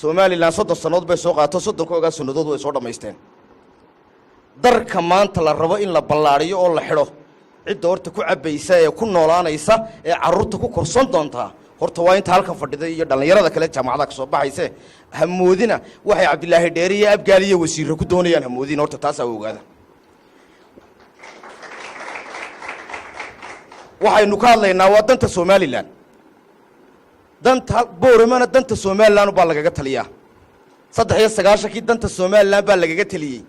Somaliland soddon sannadood bay soo qaato soddonkooga sannadood way soo dhamaysteen darka maanta la rabo in la ballaariyo oo la xidho cidda horta ku cabaysa ee ku noolaanaysa ee carruurta ku korsan doonta horta waa inta halkan fadhida iyo dhalinyarada kale jaamacada ka soo baxaysa hamoodina waxay Cabdilaahi Dheeriye abgaaliye wasiir ku doonayaan hamoodina horta taas ay ogaada waxaynu ka hadlaynaa waa danta Somaliland danta Boorama danta Somaliland baa lagaga taliyaa 93 danta Somaliland baa lagaga taliyay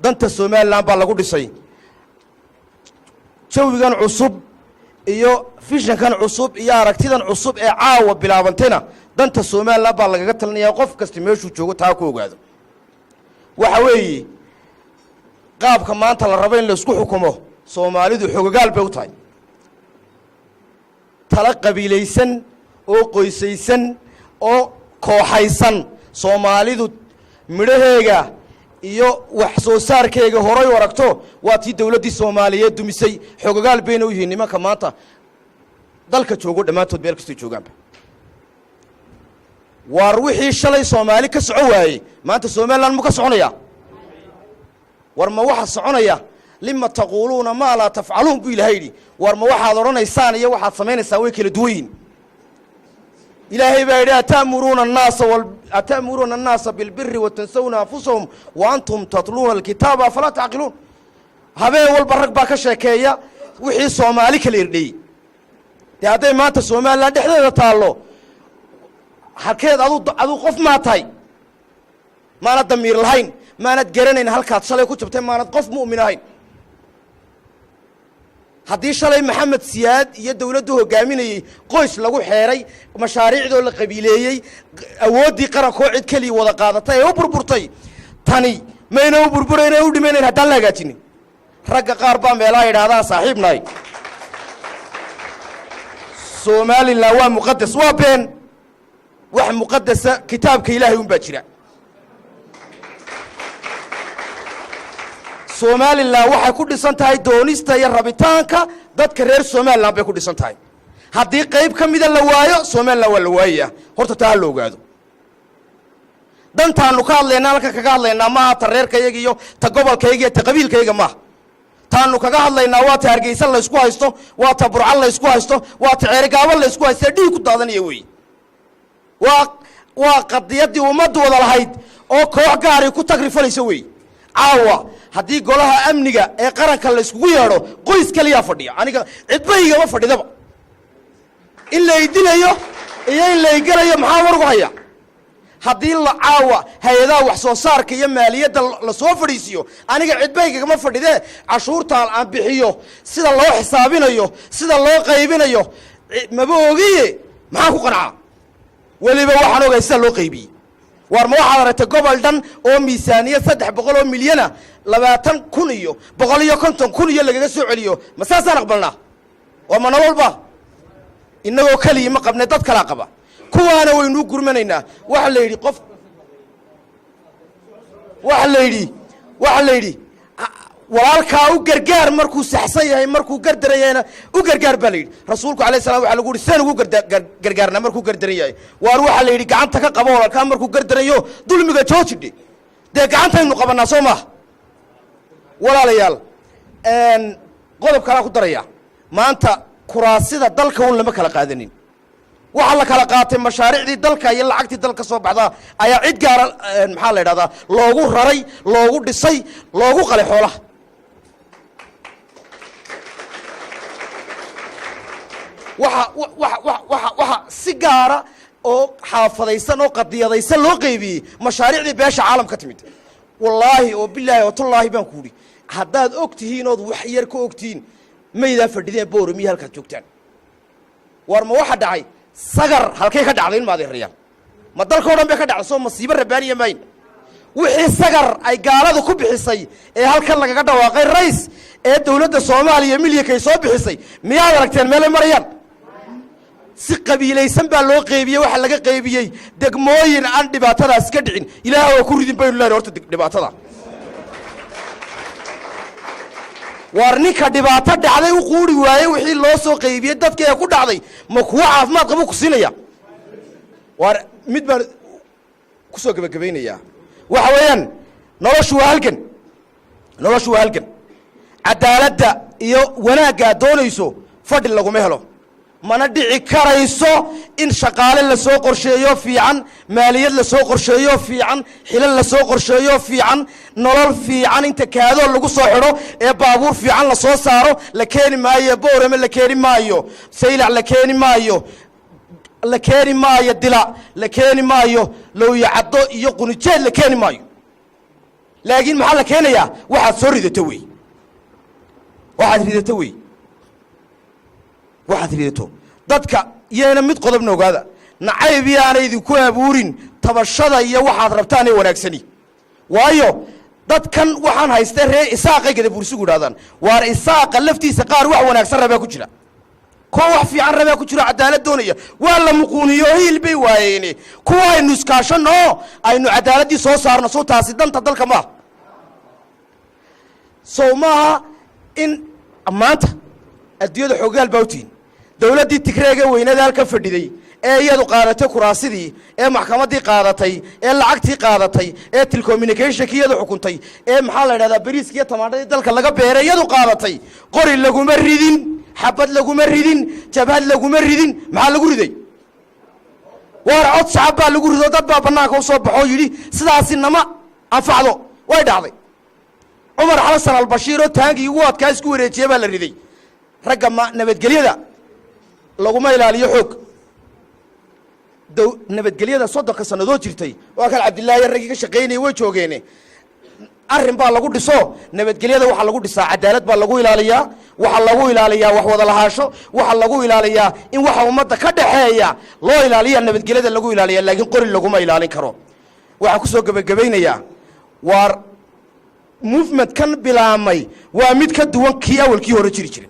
danta Somaliland baa lagu dhisay jawigan cusub iyo visionkan cusub iyo aragtidan cusub ee caawa bilaabantayna danta Somaliland baa lagaga talinayaa qof kasta meeshuu joogo taa ku ogaado waxa weeye qaabka maanta la rabo in la isku xukumo Soomaalidu xogagaal bay u tahay tala qabiilaysan oo qoysaysan oo kooxaysan Soomaalidu midhaheega iyo wax soo saarkeega horay u aragto waa tii dawladii Soomaaliyeed dumisay xogagaal bayna u yihiin nimanka maanta dalka joogo dhamaantood meel kasta joogaan war wixii shalay Soomaali ka socon waayay maanta Somaliland ma ka soconaya war ma waxa soconaya lima taquluuna ma la tafcaluun bi ilaahi war ma waxaad oranaysaan iyo waxaad sameeynaysaa way kala duwan إلهي بيدي أتأمرون الناس بالبر وتنسون أنفسهم وأنتم تطلون الكتاب فلا تعقلون هذا والبرق باكشكية وحي Soomaali kala irdhay haday maanta Soomaaliland dhexdeeda taalo halkeed adu qof ma tahay maana damiir lahayn maana garanayn halkaad shalay ku jabtay maana qof mu'min ahayn haddii shalay Maxamed Siyaad iyo dawladdu hogaaminayay qoys lagu xeeray mashaariicdo la qabiileeyay awoodii qaranko cid kali wada qaadatay ee u burburtay tani mayna u burburayna u dhimeynay haddaan la hagaajin ragga qaar baa meelaha yiraahdaa saaxiibnay Somaliland waa muqaddas waa been wax muqaddasa kitaabka Ilaahay un baa jira Somaliland waxay ku dhisan tahay doonista iyo rabitaanka dadka reer Somaliland bay ku dhisan tahay haddii qayb kamida la waayo Somaliland waa la waayay horta taa la ogaado dantaanu ka hadlaynaa halka kaga hadlaynaa ma ta reerkayga iyo ta gobolkayga ta qabiilkayga ma taanu kaga hadlaynaa waa ta Hargeysa la isku haysto waa ta Burco la isku haysto waa ta Ceerigaabo la isku haysto dhiig ku daadanaya way waa qadiyadii ummaddu wada lahayd oo koox gaar ah ku tagrifanaysa way caawa haddii golaha amniga ee qaranka la iskugu yeedho qoys kaliya fadhiya aniga cidbayga ma fadhidaba in la idinayo iyo in la igalayo maxaa war ugu haya haddii la caawa hay'adaha wax soo saarka iyo maaliyadda la soo fadhiisiyo aniga cidbayga ma fadhidee cashuurta aan bixiyo sida loo xisaabinayo sida loo qaybinayo maba ogiye maxaa ku qanaa waliba waxaan ogahay sida loo qaybiyo war ma waxa aragtay gobol dhan oo miisaaniyad 300 milyan 20,000 iyo 150,000 iyo lagaga soo celiyo ma saasaan aqbalnaa waa ma nololba inagoo kaliya ma qabnay dad kala qaba kuwaana waynu gurmanaynaa waxa la yiri qof waxa la yiri walaalka u gargaar markuu saxsan yahay markuu gardarayna u gargaar baa la yiri rasuulku kaleey salaam waxa lagu yiri saan ugu gargaarna markuu gardarayay waar waxa la yiri gacanta ka qabo walaalka markuu gardarayo dulmiga joojidhe de gacantaynu qabanaa Soomaa walaalayaal qodob kala ku daraya maanta kuraasida dalka uu lama kala qaadanin waxa la kala qaatay mashaariicdii dalka iyo lacagtii dalka soo baxda ayaa cid gaar maxaa la yiraahdaa loogu raray loogu dhisay loogu qalay xoolaha waxa si gaara oo xaafadaysan oo qadiyadaysan loo qaybiyay mashaariicdii beesha caalamka timid wallaahi oo billaahi oo tullaahi baan ku yiri haddaad ogtihiin oo wax yar ka ogtiin mayda fadhideen Boorami halka joogtaan war ma waxa dhacay sagar halkay ka dhacday in ma adeerayaan ma dalka oo dhan bay ka dhacday soo masiibo rabaaniya mayn wixii sagar ay gaaladu ku bixisay ee halkan lagaga dhawaaqay rays ee dawladda Soomaaliya milyankay soo bixisay miyaad aragteen meel ay marayaan si qabiilaysan baa loo qaybiyay waxa laga qaybiyay degmooyin aan dhibaatadaas ka dhicin ilaahay oo ku ridin baynu leeyahay horta dhibaatada war ninka dhibaato dhacday u quuri waayay wixii loo soo qaybiyay dadka ee ku dhacday ma kuwa caafimaad qabo ku siinaya war mid baan ku soo gabagabaynayaa waxa weeyaan noloshu waa halgan cadaaladda iyo wanaagga doonayso fadhi laguma helo mana dhici karayso in shaqaale la soo qorsheeyo fiican maaliyad la soo qorsheeyo fiican xilal la soo qorsheeyo fiican nolol fiican inta kaado lagu soo xidho ee baabuur fiican la soo saaro la keeni maayo boorame la keeni maayo saylac la keeni maayo dila la keeni maayo lowyacaddo iyo qunijeed la keeni maayo laakiin maxaa la keenayaa waxaad soo ridato wey waxaad ridato dadka yeena mid qodobna ogaada nacayb yaana idinku abuurin tabashada iyo waxaad rabtaan ee wanaagsani waayo dadkan waxaan haystay reer isaaqay gada bursigu yidhahdaan waar isaaqa laftiisa qaar wax wanaagsan rabaa ku jira kuwa wax fiican rabaa ku jira cadaalad doonaya waa la muquuniyo hiil bay waayeene kuwa aynu iskaashano aynu cadaaladdii soo saarno soo taasi danta dalka maaha sow maaha in maanta adduunyada xoogaal baa utiin dowladdii tigreega weynada halka fadhiday ee iyadu qaadatay kuraasidii ee maxkamaddii qaadatay ee lacagtii qaadatay ee telecommunicationkii iyadu xukuntay ee maxaa la idhahdaa bariiskii iyo tamaandhadii dalka laga beeray iyadu qaadatay qori laguma ridin xabad laguma ridin jabhad laguma ridin maxaa lagu riday waar cod shacab baa lagu rido dad baa bannaanka u soo baxoo yidhi sidaasi nama anfacdo way dhacday cumar xasan albashiir oo taangii ugu adkaa isku wareejiyey baa la riday ragga nabadgelyada laguma ilaaliyo xoog nabadgelyada 30 sannadood jirtay waa kan cabdillaahi raggii ka shaqeynayay way joogeene arrin baa lagu dhiso nabadgelyada waxa lagu dhisaa cadaalad baa lagu ilaaliyaa waxa lagu ilaaliyaa wax wada lahaasho waxa lagu ilaaliyaa in waxa ummadda ka dhaxeeya loo ilaaliya nabadgelyada lagu ilaaliyaa laakiin qori laguma ilaalin karo waxa ku soo gabagabaynayaa waar movement kan bilaamay waa mid ka duwan kii awalkii hore jiray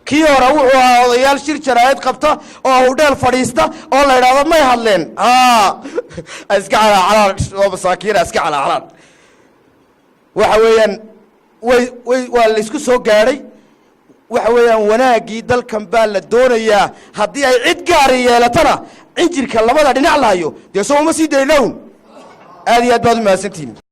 kii hore wuxuu ahaa odayaal shir jaraa'id qabta oo hudheel fadhiista oo la yidhaahdo may hadleen iska calaacalaan oo masaakiina iska calaacalaan waxa weeyaan waa la isku soo gaadhay waxa weeyaan wanaaggii dalkan baa la doonayaa haddii ay cid gaari yeelatana cinjirka labada dhinac lahayo dee soo uma sii daynown aad iyo aad baad u mahadsantihiin